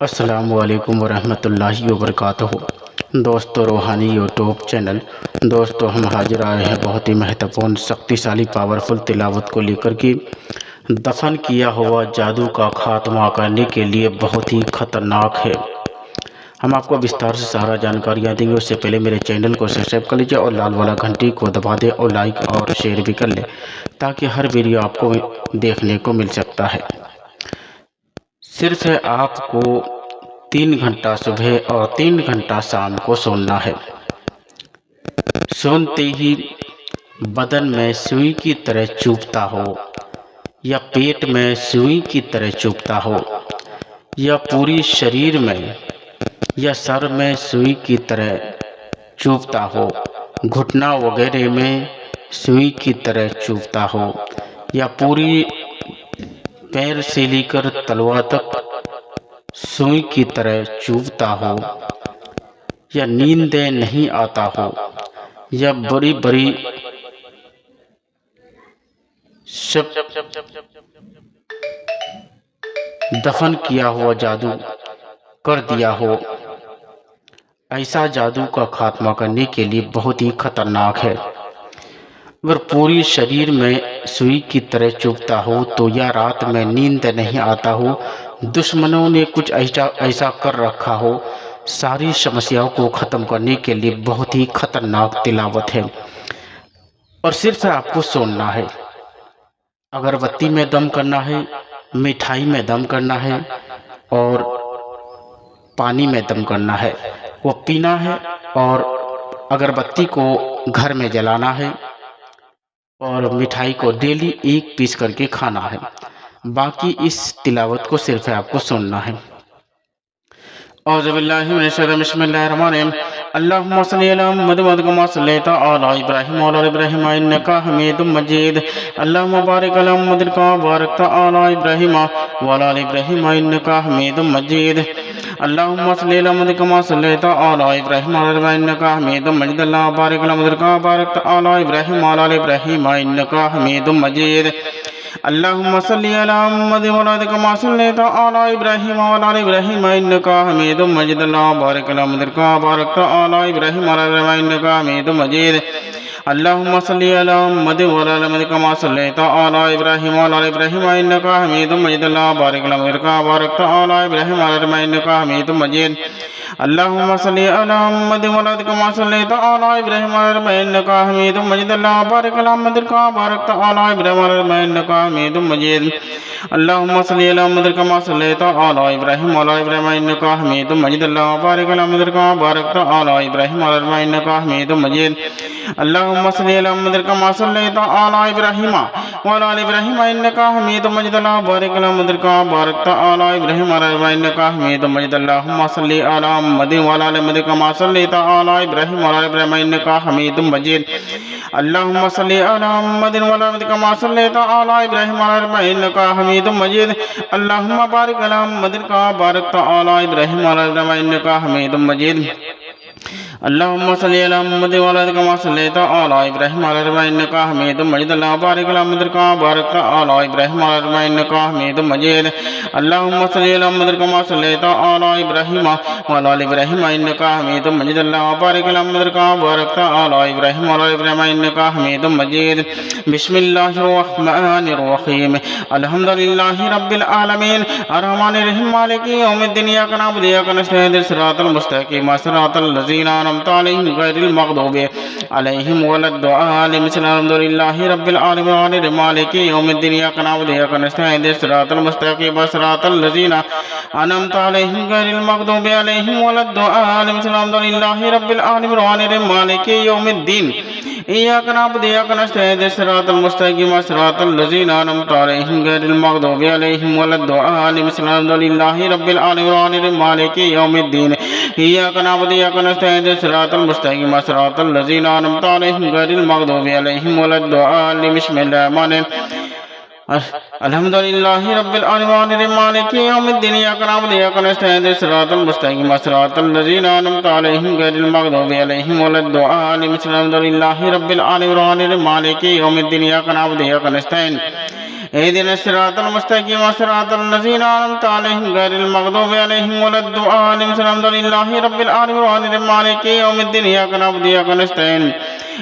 अस्सलामु अलैकुम वरहमतुल्लाहि वबरकातुहू। दोस्तों, रूहानी यूट्यूब चैनल। दोस्तों, हम हाजिर आए हैं बहुत ही महत्वपूर्ण शक्तिशाली पावरफुल तिलावत को लेकर कि दफन किया हुआ जादू का खात्मा करने के लिए बहुत ही खतरनाक है। हम आपको विस्तार से सारा जानकारियाँ देंगे। उससे पहले मेरे चैनल को सब्सक्राइब कर लीजिए और लाल वाला घंटी को दबा दें और लाइक और शेयर भी कर लें, ताकि हर वीडियो आपको देखने को मिल सकता है। सिर्फ आपको 3 घंटा सुबह और 3 घंटा शाम को सोना है। सोते ही बदन में सुई की तरह चुभता हो, या पेट में सुई की तरह चुभता हो, या पूरी शरीर में या सर में सुई की तरह चुभता हो, घुटना वगैरह में सुई की तरह चुभता हो, या पूरी पैर से लेकर तलवा तक सुई की तरह चुभता हो, या नींद नहीं आता हो, या बड़ी बड़ी सब दफन किया हुआ जादू कर दिया हो। ऐसा जादू का खात्मा करने के लिए बहुत ही खतरनाक है। अगर पूरी शरीर में सुई की तरह चुभता हो तो, या रात में नींद नहीं आता हो, दुश्मनों ने कुछ ऐसा कर रखा हो, सारी समस्याओं को ख़त्म करने के लिए बहुत ही खतरनाक तिलावत है। और सिर्फ आपको सोना है। अगरबत्ती में दम करना है, मिठाई में दम करना है, और पानी में दम करना है, वो पीना है। और अगरबत्ती को घर में जलाना है, और मिठाई को डेली 1 पीस करके खाना है। बाकी इस तिलावत को सिर्फ आपको सुनना है। औज़ु बिल्लाहि मिनश शैतानिर रजीम, बिस्मिल्लाहिर रहमानिर रहीम। अल्लाहुम्मा सल्लि अला मुहम्मद कमा सल्लैता अला इब्राहीम व अला इब्राहीम इन्नका हमीदुम मजीद। अल्लाहुम्मा बारिक अला मुहम्मद कमा बारकता अला इब्राहीम व अला इब्राहीम इन्नका हमीदुम मजीद। अल्लाहुम्मा सल्लि अला मुहम्मद कमा सल्लैता अला इब्राहीम व अला इब्राहीम इन्नका हमीदुम मजीद। अल्लाहुम्मा बारिक अला मुहम्मद कमा बारकता अला इब्राहीम व अला इब्राहीम इन्नका हमीदुम मजीद। अल्लाहुम्मा सल्लि अला मुहम्मद व अला कमा सल्लैता अला इब्राहीम व अला इब्राहीम इन्नका हमीदुम मजीद। अल्लाहुम्मा बारिक अला मुहम्मद कमा बारकता अला इब्राहीम व अला इब्राहीम इन्नका हमीदुम मजीद। अल्लाहुम्मा सल्लि अला मुहम्मद व अला मुहम्मद कमा सल्लैता अला इब्राहीम व अला इब्राहीम इन्नका हमीदुम मजीद। अल्लाहुम्मा बारिक अला मुहम्मद कमा बारकता अला इब्राहीम व अला इब्राहीम इन्नका हमीदुम मजीद। अल्लाहुम्मा सल्लि अला मुहम्मद व अला कमा सल्लैता अला इब्राहीम व अला इब्राहीम इन्नका हमीदुम मजीद। अल्लाहुम्मा बारिक अला मुहम्मद कमा बारकता अला इब्राहीम व अला इब्राहीम इन्नका हमीदुम मजीद। अल्लाहुम्मा सल्लि अला मुहम्मद कमा सल्लैता अला इब्राहीम व अला इब्राहीम इन्नका हमीदुम मजीद। अल्लाहुम्मा बारिक अला मुहम्मद कमा बारकता अला इब्राहीम व अला इब्राहीम इन्नका हमीदुम मजीद। अल्लाहुम्मा सल्लि अला मुहम्मद कमा सल्लैता अला इब्राहीम व अला इब्राहीम इन्नका हमीदुम मजीद। अल्लाहुम्मा बारिक अला मुहम्मद कमा बारकता अला इब्राहीम व अला इब्राहीम इन्नका हमीदुम मजीद। अल्लाहुम्मा सल्लि अला मुहम्मद व अला मुहम्मद कमा सल्लैता अला इब्राहीम व अला इब्राहीम इन्नका हमीदुम मजीद। अल्लाहुम्मा सल्लि अला मुहम्मद व अला मुहम्मद कमा सल्लैता अला इब्राहीम व अला इब्राहीम इन्नका हमीदुम मजीद। अल्लाहुम्मा बारिक अला मुहम्मद कमा बारकता अला इब्राहीम व अला इब्राहीम इन्नका हमीदुम मजीद। अल्लाहुम्मा सल्लि अला मुहम्मद व अला कमा सल्लैता अला इब्राहीम व अला इब्राहीम इन्नका हमीदुम मजीद। अल्लाहुम्मा बारिक अला मुहम्मद कमा बारकता अला इब्राहीम व अला इब्राहीम इन्नका हमीदुम मजीद। अल्लाहुम्मा सल्लि अला मुहम्मद कमा सल्लैता अला इब्राहीम व अला इब्राहीम इन्नका हमीदुम मजीद। अल्लाहुम्मा बारिक अला मुहम्मद कमा बारकता अला इब्राहीम व अला इब्राहीम इन्नका हमीदुम मजीद। बिस्मिल्लाहिर रहमानिर रहीम। अल्हम्दुलिल्लाहि रब्बिल आलमीन अर्रहमानिर रहीम मालिकि यौमिद्दीन। इय्याका नअबुदु व इय्याका नस्तईन इहदिnas सिरातल मुस्तकीम सिरातल लज़ीना अनअमता अलैहिम गैरिल मग़दूबि अलैहिम वलद्दालिन। अल्हम्दुलिल्लाहि रब्बिल आलमीन मालिकि यौमिद्दीन। इय्याका नअबुदु व इय्याका नस्तईन इहदिnas सिरातल मुस्तकीम सिरातल लज़ीना अनअमता अलैहिम गैरिल मग़दूबि अलैहिम वलद्दालिन। अल्हम्दुलिल्लाहि रब्बिल आलमीन मालिकि यौमिद्दीन। इय्याका नअबुदु व इय्याका नस्तईन इहदिnas सिरातल मुस्तकीम सिरातल लज़ीना अनअमता अलैहिम गैरिल मग़दूबि अलैहिम वलद्दालिन। अल्हम्दुलिल्लाहि रब्बिल आलमीन मालिकि यौमिद्दीन। इय्याका नअबुदु व इय्याका नस्तईन इहदिnas सिरातल मुस्तकीम सिरातल लज़ीना अनअमता अलैहिम गैरिल मग़दूबि अलैहिम वलद्दालिन। बिस्मिल्लाहिर रहमानिर रहीम। الحمد لله رب العالمين مالك يوم الدين إياك نعبد وإياك نستعين صراط المستقيم صراط الذين أنعمت عليهم غير المغضوب عليهم ولا الضالين الحمد لله رب العالمين مالك يوم الدين إياك نعبد وإياك نستعين اهدنا الصراط المستقيم صراط الذين أنعمت عليهم غير المغضوب عليهم ولا الضالين الحمد لله رب العالمين مالك يوم الدين إياك نعبد وإياك نستعين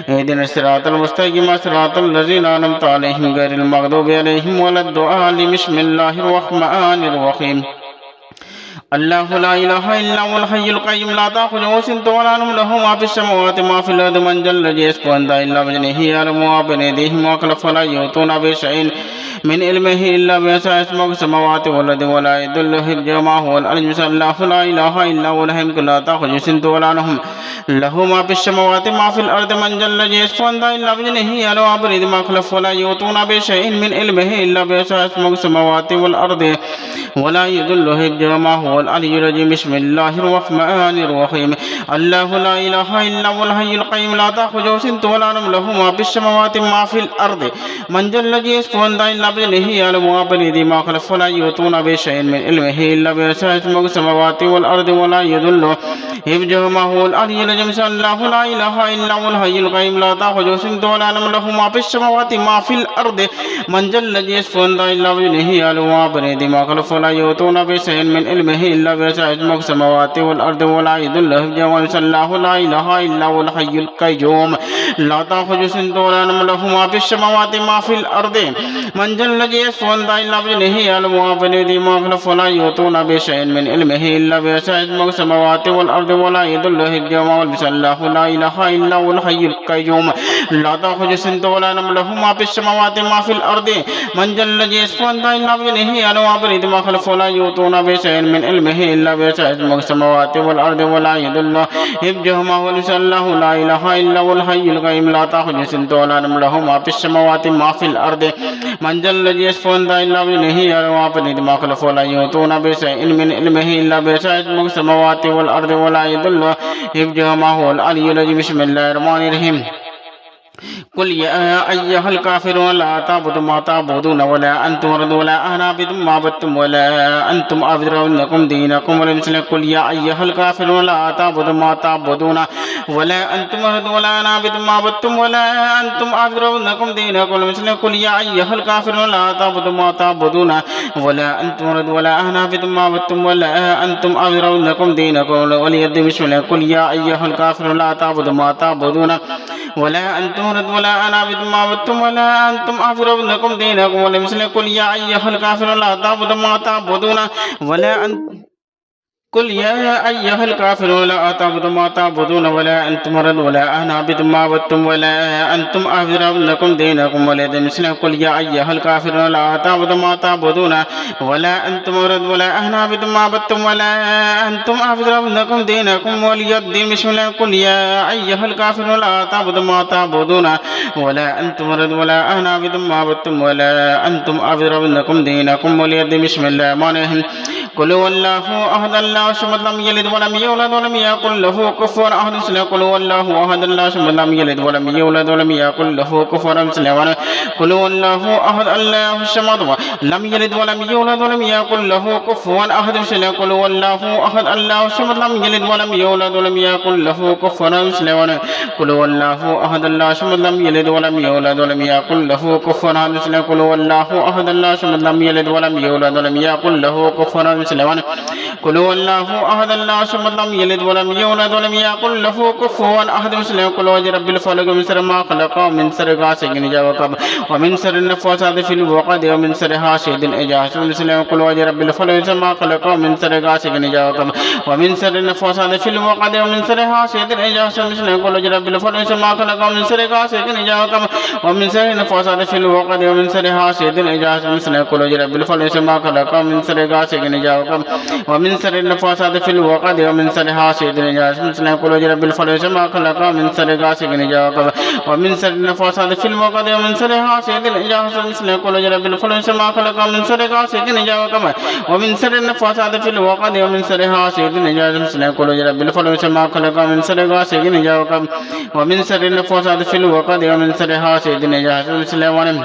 اهدنا الصراط المستقيم صراط الذين أنعمت عليهم غير المغضوب عليهم ولا الضالين بسم الله الرحمن الرحيم الله لا إله إلا هو الحي القيوم لا تأخذه سنة ولا نوم له ما في السماوات ما في الأرض من جل جلاله إلا بإذنه يعلم ما بين أيديهم وما خلفهم ولا يحيطون بشيء من علمه إلا بما شاء يسمع السماوات والأرض ولا يضل حفظهما هو العلي الله لا إله إلا هو الحي القيوم لا تأخذه سنة ولا نوم له ما في السماوات ما في الأرض من جل جلاله إلا بإذنه يعلم ما بين أيديهم وما خلفهم ولا يحيطون بشيء من علمه إلا بما شاء يسمع السماوات والأرض ولا يضل حفظهما هو العلي العظيم بسم الله الرحمن الرحيم الله لا إله إلا هو الحي القيوم لا تأخذه سنة ولا نوم له ما في السماوات ما في الأرض من جل جلاله إلا بإذنه يعلم ما بين أيديهم وما خلفهم ولا يحيطون بشيء من علمه إلا بما شاء يسمع السماوات والأرض ولا يضل حفظهما هو العلي العظيم الله لا إله إلا هو الحي القيوم لا تأخذه سنة ولا نوم له ما في السماوات ما في الأرض من جل جلاله إلا بإذنه يعلم ما بين أيديهم وما خلفهم ولا يحيطون بشيء من علمه إلا بما شاء يسمع السماوات والأرض ولا يضل حفظهما الله لا إله إلا هو الحي القيوم لا تأخذه سنة ولا نوم له ما في السماوات ما في الأرض من جل جلاله إلا بإذنه يعلم ما بين أيديهم وما خلفهم ولا يحيطون بشيء من علمه إلا بما شاء يسمع السماوات والأرض ولا يضل حفظهما الله لا إله إلا هو الحي القيوم لا تأخذه سنة ولا نوم له ما في السماوات ما في الأرض من جل جلاله إلا بإذنه يعلم ما بين أيديهم وما خلفهم ولا يحيطون بشيء من علمه إلا بما شاء يسمع السماوات والأرض ولا يضل حفظهما الله لا إله إلا هو الحي القيوم لا تأخذه سنة ولا نوم له ما في السماوات ما في الأرض من جل جلاله إلا بإذنه يعلم ما بين أيديهم وما خلفهم ولا يحيطون بشيء من علمه إلا بما شاء يسمع السماوات والأرض ولا يضل حفظهما هو العلي العظيم بسم الله الرحمن الرحيم قل يا أيها الكافرون لا تعبدوا ما تعبدون ولا أنتم عبدون ولا أنا عبد ما عبدتم ولا أنتم عابدون لكم دينكم ولا مثل قل يا أيها الكافرون لا تعبدوا ما تعبدون ولا أنتم عبدون ولا أنا عبد ما عبدتم ولا أنتم عابدون لكم دينكم ولا مثل قل يا أيها الكافرون لا تعبدوا ما تعبدون ولا أنتم عبدون ولا أنا عبد ما عبدتم ولا أنتم عابدون لكم دينكم ولي الدين بسم الله قل يا أيها الكافرون لا تعبدوا ما تعبدون ولا أنتم ولا أنا عبد ما عبدتم ولا أنتم عابدون لكم دينكم ولا مثل قل يا أيها الكافرون لا تعبدوا ما تعبدون ولا أنتم قل يا أيها الكافرون لا أعبد ما تعبدون ولا أنتم عبد ولا أنا عبد ما عبدتم ولا أنتم عابدون لكم دينكم ولا مثل قل يا أيها الكافرون لا أعبد ما تعبدون ولا أنتم عبد ولا أنا عبد ما عبدتم ولا أنتم عابدون لكم دينكم ولي الدين بسم الله قل يا أيها الكافرون لا أعبد ما تعبدون ولا أنتم عبد ولا أنا عبد ما عبدتم ولا أنتم عابدون لكم دينكم ولي الدين بسم الله الرحمن الرحيم قل هو الله أحد الله الصمد لم يلد ولم يولد ولم يكن له كفوا أحد قل هو الله أحد الله الصمد لم يلد ولم يولد ولم يكن له كفوا أحد قل هو الله أحد الله الصمد لم يلد ولم يولد ولم يكن له كفوا أحد قل هو الله أحد الله الصمد لم يلد ولم يولد ولم يكن له كفوا أحد قل هو الله أحد الله الصمد لم يلد ولم يولد ولم يكن له كفوا أحد قل هو الله أحد الله الصمد لم يلد ولم يولد ولم يكن له كفوا أحد قل هو الله أحد الله الصمد لم يلد ولم يولد ولم يكن له كفوا أحد قل أعوذ برب الفلق من شر ما خلق ومن شر غاسق إذا وقب ومن شر النفاثات في العقد ومن شر حاسد إذا حسد قل أعوذ برب الفلق من شر ما خلق ومن شر غاسق إذا وقب ومن شر النفاثات في العقد ومن شر حاسد إذا حسد قل أعوذ برب الفلق من شر ما خلق ومن شر غاسق إذا وقب ومن شر النفاثات في العقد ومن شر حاسد إذا حسد قل أعوذ برب الفلق من شر ما خلق ومن شر غاسق إذا وقب ومن شر النفاثات في العقد ومن شر حاسد إذا حسد قل أعوذ برب الفلق من شر ما خلق ومن شر غاسق إذا وقب ومن شر النفاثات في العقد ومن شر حاسد إذا حسد قل أعوذ برب الفلق من شر ما خلق ومن شر غاسق إذا وقب ومن شر النفاثات في العقد ومن شر حاسد إذا حسد قل أعوذ برب الفلق من شر ما خلق ومن شر غاسق إذا وقب ومن شر النفاثات في العقد ومن شر حاسد إذا حسد